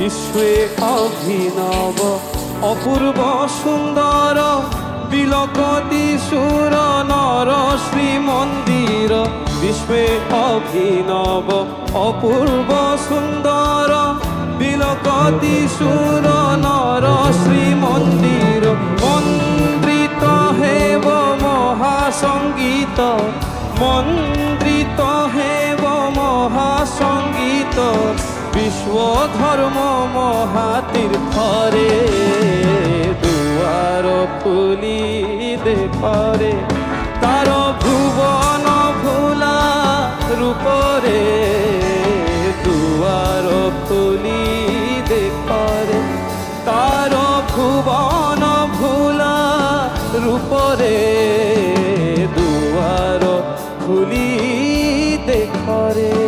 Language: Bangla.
বিশ্বে অভিনব অপূর্ব সুন্দর বিলকতি সুর নর শ্রীমন্দির। বিশ্বে অভিনব অপূর্ব সুন্দর বিলকতি সুর নর শ্রীমন্দির। মন্দ্রিত হেব মহাসঙ্গীত, মন্দ্রিত হেব মহাসঙ্গীত, বিশ্ব ধর্ম মহাতীর্থরে। দুয়ার খুলি দেখরে তার ভুবন ভোলা রূপরে। দুয়ার খুলি দেখরে তার ভুবন ভোলা রূপরে। দুয়ার খুলি দেখরে।